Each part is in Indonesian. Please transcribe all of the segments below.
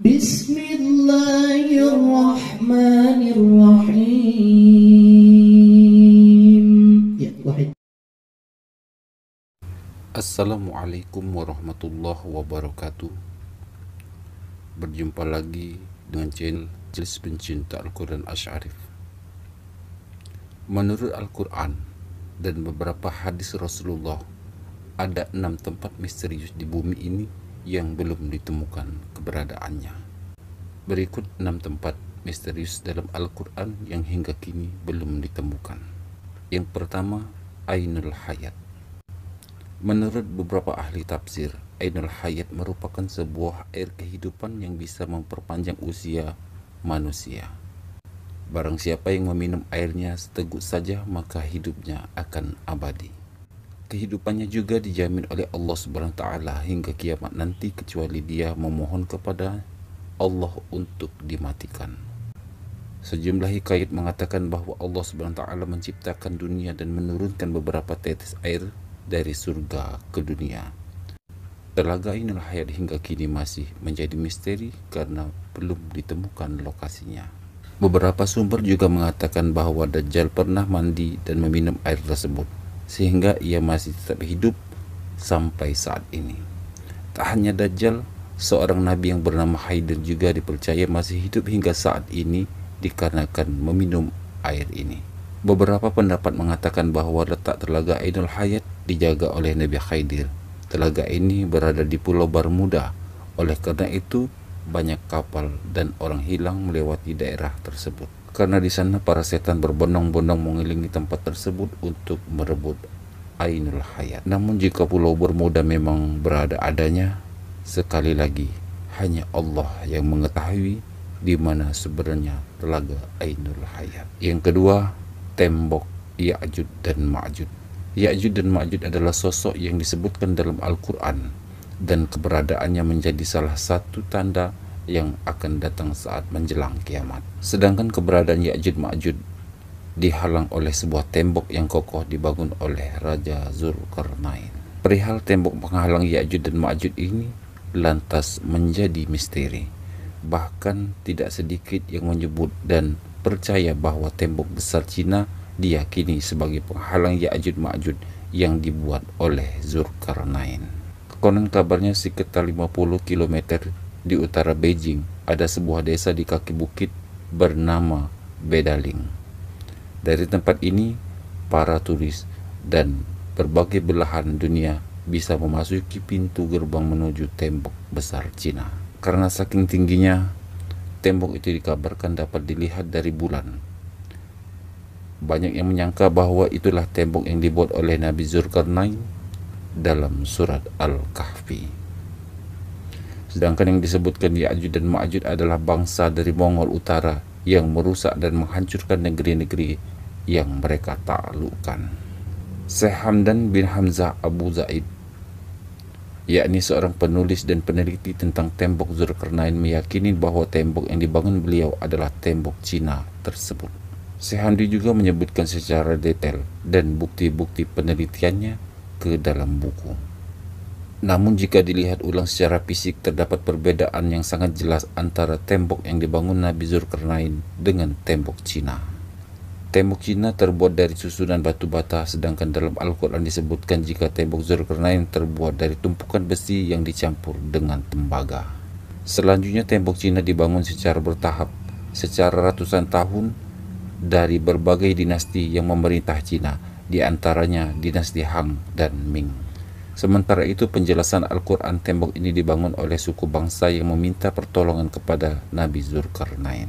Bismillahirrahmanirrahim. Ya, wahid. Assalamualaikum warahmatullahi wabarakatuh. Berjumpa lagi dengan channel Majelis Pencinta Al-Quran Asy'arif. Menurut Al-Quran dan beberapa hadis Rasulullah, ada 6 tempat misterius di bumi ini yang belum ditemukan keberadaannya. Berikut 6 tempat misterius dalam Al-Quran yang hingga kini belum ditemukan. Yang pertama, Ainul Hayat. Menurut beberapa ahli tafsir, Ainul Hayat merupakan sebuah air kehidupan yang bisa memperpanjang usia manusia. Barang siapa yang meminum airnya seteguk saja, maka hidupnya akan abadi. Kehidupannya juga dijamin oleh Allah Subhanahu wa taala hingga kiamat nanti, kecuali dia memohon kepada Allah untuk dimatikan. Sejumlah hikayat mengatakan bahwa Allah Subhanahu wa taala menciptakan dunia dan menurunkan beberapa tetes air dari surga ke dunia. Telaga Ainul Hayat hingga kini masih menjadi misteri karena belum ditemukan lokasinya. Beberapa sumber juga mengatakan bahwa Dajjal pernah mandi dan meminum air tersebut, sehingga ia masih tetap hidup sampai saat ini. Tak hanya Dajjal, seorang nabi yang bernama Haidir juga dipercaya masih hidup hingga saat ini dikarenakan meminum air ini. Beberapa pendapat mengatakan bahwa letak telaga Ainul Hayat dijaga oleh Nabi Khidir. Telaga ini berada di Pulau Bermuda. Oleh karena itu, banyak kapal dan orang hilang melewati daerah tersebut. Karena di sana para setan berbondong-bondong mengelilingi tempat tersebut untuk merebut Ainul Hayat. Namun jika Pulau Bermuda memang berada adanya, sekali lagi hanya Allah yang mengetahui di mana sebenarnya telaga Ainul Hayat. Yang kedua, tembok Ya'juj dan Ma'juj. Ya'juj dan Ma'juj adalah sosok yang disebutkan dalam Al-Quran, dan keberadaannya menjadi salah satu tanda yang akan datang saat menjelang kiamat. Sedangkan keberadaan Ya'juj Ma'juj dihalang oleh sebuah tembok yang kokoh dibangun oleh Raja Zulkarnain. Perihal tembok penghalang Ya'juj dan Ma'juj ini lantas menjadi misteri. Bahkan tidak sedikit yang menyebut dan percaya bahwa tembok besar Cina diyakini sebagai penghalang Ya'juj Ma'juj yang dibuat oleh Zulkarnain. Konon kabarnya sekitar 50 km di utara Beijing ada sebuah desa di kaki bukit bernama Bedaling. Dari tempat ini, para turis dan berbagai belahan dunia bisa memasuki pintu gerbang menuju tembok besar Cina. Karena saking tingginya, tembok itu dikabarkan dapat dilihat dari bulan. Banyak yang menyangka bahwa itulah tembok yang dibuat oleh Nabi Zulkarnain dalam surat Al-Kahfi. Sedangkan yang disebutkan Ya'juj dan Ma'juj adalah bangsa dari Mongol Utara yang merusak dan menghancurkan negeri-negeri yang mereka taklukkan. Syekh Hamdan bin Hamzah Abu Zaid, yakni seorang penulis dan peneliti tentang tembok Zulkarnain, meyakini bahwa tembok yang dibangun beliau adalah tembok Cina tersebut. Syekh Hamdi juga menyebutkan secara detail dan bukti-bukti penelitiannya ke dalam buku. Namun jika dilihat ulang secara fisik, terdapat perbedaan yang sangat jelas antara tembok yang dibangun Nabi Zulkarnain dengan tembok Cina. Tembok Cina terbuat dari susunan batu bata, sedangkan dalam Al-Quran disebutkan jika tembok Zulkarnain terbuat dari tumpukan besi yang dicampur dengan tembaga. Selanjutnya tembok Cina dibangun secara bertahap, secara ratusan tahun dari berbagai dinasti yang memerintah Cina, di antaranya dinasti Han dan Ming. Sementara itu, penjelasan Al-Quran, tembok ini dibangun oleh suku bangsa yang meminta pertolongan kepada Nabi Zulkarnain.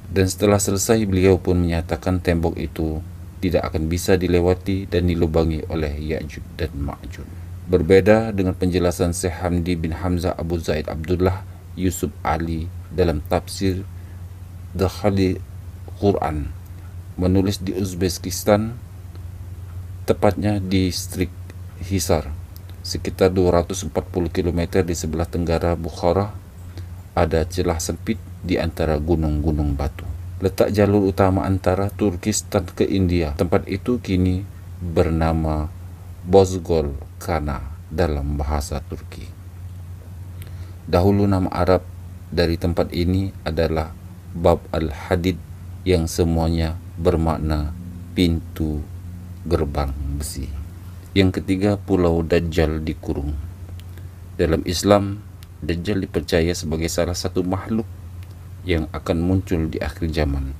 Dan setelah selesai, beliau pun menyatakan tembok itu tidak akan bisa dilewati dan dilubangi oleh Ya'juj dan Ma'juj. Berbeda dengan penjelasan Syekh Hamdi bin Hamzah Abu Zaid Abdullah Yusuf Ali dalam tafsir The Holy Quran, menulis di Uzbekistan, tepatnya di distrik Hisar, sekitar 240 km di sebelah tenggara Bukhara, ada celah sempit di antara gunung-gunung batu. Letak jalur utama antara Turkistan ke India. Tempat itu kini bernama Bozgol Kana dalam bahasa Turki. Dahulu nama Arab dari tempat ini adalah Bab al-Hadid yang semuanya bermakna pintu gerbang besi. Yang ketiga, Pulau Dajjal dikurung. Dalam Islam, Dajjal dipercaya sebagai salah satu makhluk yang akan muncul di akhir zaman.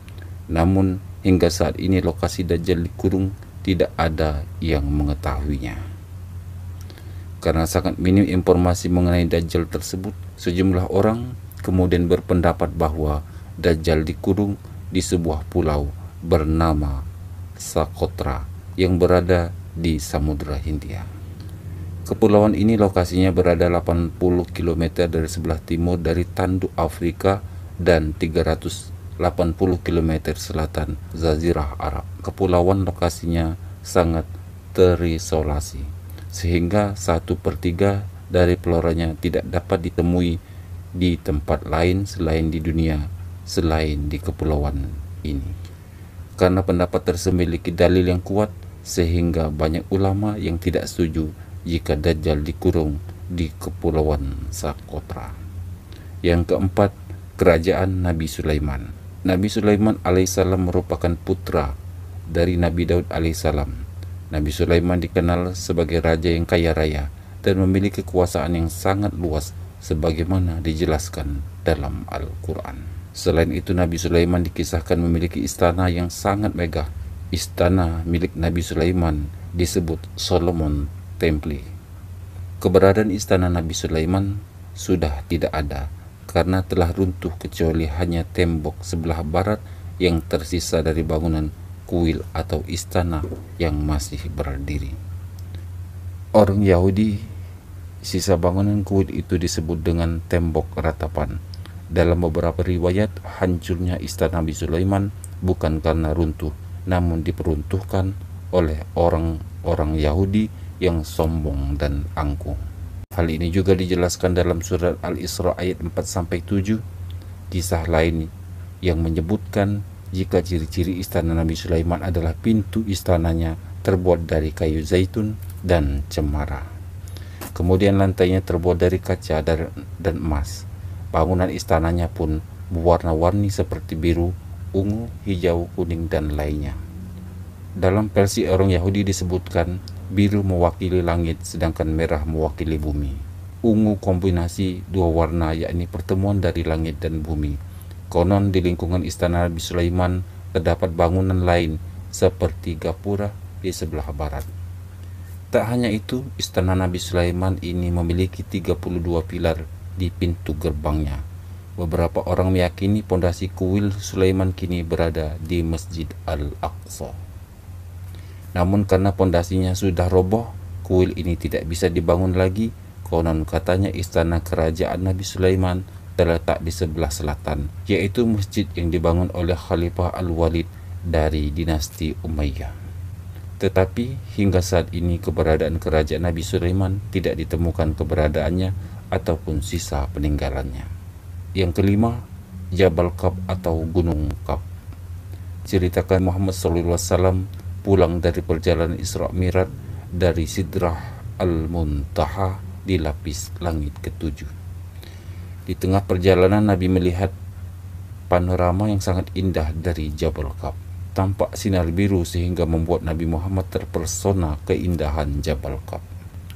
Namun hingga saat ini lokasi Dajjal dikurung tidak ada yang mengetahuinya. Karena sangat minim informasi mengenai Dajjal tersebut, sejumlah orang kemudian berpendapat bahwa Dajjal dikurung di sebuah pulau bernama Socotra yang berada di Samudra Hindia. Kepulauan ini lokasinya berada 80 km dari sebelah timur dari tanduk Afrika dan 380 km selatan Jazirah Arab. Kepulauan lokasinya sangat terisolasi, sehingga 1/3 dari floranya tidak dapat ditemui di tempat lain selain di dunia, selain di kepulauan ini. Karena pendapat tersebut memiliki dalil yang kuat, sehingga banyak ulama yang tidak setuju jika Dajjal dikurung di Kepulauan Socotra. Yang keempat, kerajaan Nabi Sulaiman. Nabi Sulaiman alaihissalam merupakan putra dari Nabi Daud alaihissalam. Nabi Sulaiman dikenal sebagai raja yang kaya raya dan memiliki kekuasaan yang sangat luas sebagaimana dijelaskan dalam Al-Quran. Selain itu, Nabi Sulaiman dikisahkan memiliki istana yang sangat megah. Istana milik Nabi Sulaiman disebut Solomon Temple. Keberadaan istana Nabi Sulaiman sudah tidak ada karena telah runtuh kecuali hanya tembok sebelah barat yang tersisa dari bangunan kuil atau istana yang masih berdiri. Orang Yahudi, sisa bangunan kuil itu disebut dengan tembok ratapan. Dalam beberapa riwayat, hancurnya istana Nabi Sulaiman bukan karena runtuh, namun diperuntuhkan oleh orang-orang Yahudi yang sombong dan angkuh. Hal ini juga dijelaskan dalam surat Al-Isra ayat 4-7. Kisah lain yang menyebutkan jika ciri-ciri istana Nabi Sulaiman adalah pintu istananya terbuat dari kayu zaitun dan cemara. Kemudian lantainya terbuat dari kaca dan emas. Bangunan istananya pun berwarna-warni seperti biru, ungu, hijau, kuning, dan lainnya. Dalam versi orang Yahudi disebutkan biru mewakili langit sedangkan merah mewakili bumi. Ungu kombinasi dua warna, yakni pertemuan dari langit dan bumi. Konon di lingkungan istana Nabi Sulaiman terdapat bangunan lain seperti gapura di sebelah barat. Tak hanya itu, istana Nabi Sulaiman ini memiliki 32 pilar di pintu gerbangnya. Beberapa orang meyakini pondasi kuil Sulaiman kini berada di Masjid Al-Aqsa. Namun karena pondasinya sudah roboh, kuil ini tidak bisa dibangun lagi. Konon katanya istana kerajaan Nabi Sulaiman terletak di sebelah selatan, yaitu masjid yang dibangun oleh Khalifah Al-Walid dari dinasti Umayyah. Tetapi hingga saat ini keberadaan kerajaan Nabi Sulaiman tidak ditemukan keberadaannya ataupun sisa peninggalannya. Yang kelima, Jabal Kaf atau Gunung Kaf. Ceritakan Muhammad SAW pulang dari perjalanan Isra Mi'raj dari Sidrah Al-Muntaha di lapis langit ketujuh. Di tengah perjalanan Nabi melihat panorama yang sangat indah dari Jabal Kaf. Tampak sinar biru sehingga membuat Nabi Muhammad terpesona keindahan Jabal Kaf.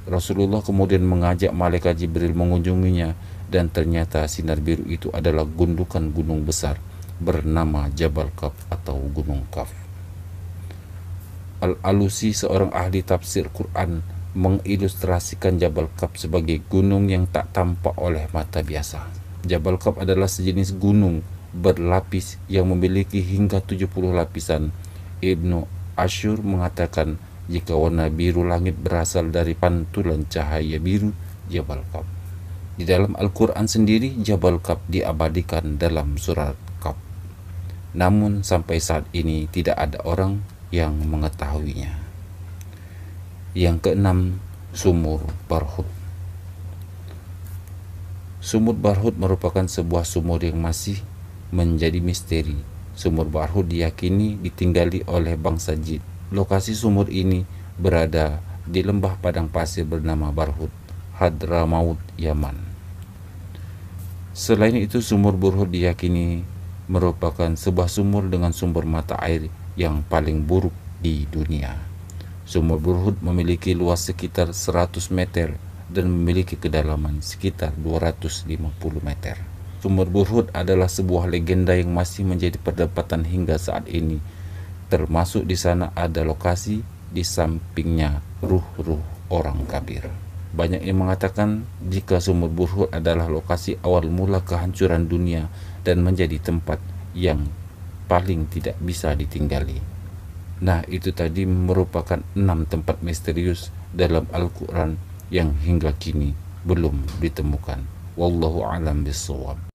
Rasulullah kemudian mengajak malaikat Jibril mengunjunginya, dan ternyata sinar biru itu adalah gundukan gunung besar bernama Jabal Kaf atau Gunung Kaf. Al-Alusi, seorang ahli tafsir Quran, mengilustrasikan Jabal Kaf sebagai gunung yang tak tampak oleh mata biasa. Jabal Kaf adalah sejenis gunung berlapis yang memiliki hingga 70 lapisan. Ibnu Ashur mengatakan jika warna biru langit berasal dari pantulan cahaya biru Jabal Kaf. Di dalam Al-Quran sendiri, Jabal Kaf diabadikan dalam surat Kaf. Namun sampai saat ini tidak ada orang yang mengetahuinya. Yang keenam, Sumur Barhut. Sumur Barhut merupakan sebuah sumur yang masih menjadi misteri. Sumur Barhut diyakini ditinggali oleh bangsa jin. Lokasi sumur ini berada di lembah padang pasir bernama Barhut, Hadramaut, Yaman. Selain itu, sumur Burhut diyakini merupakan sebuah sumur dengan sumber mata air yang paling buruk di dunia. Sumur Burhut memiliki luas sekitar 100 meter dan memiliki kedalaman sekitar 250 meter. Sumur Burhut adalah sebuah legenda yang masih menjadi perdebatan hingga saat ini. Termasuk di sana ada lokasi di sampingnya ruh-ruh orang kafir. Banyak yang mengatakan jika sumur Burhut adalah lokasi awal mula kehancuran dunia dan menjadi tempat yang paling tidak bisa ditinggali. Nah, itu tadi merupakan 6 tempat misterius dalam Al-Quran yang hingga kini belum ditemukan. Wallahu a'lam bishawab.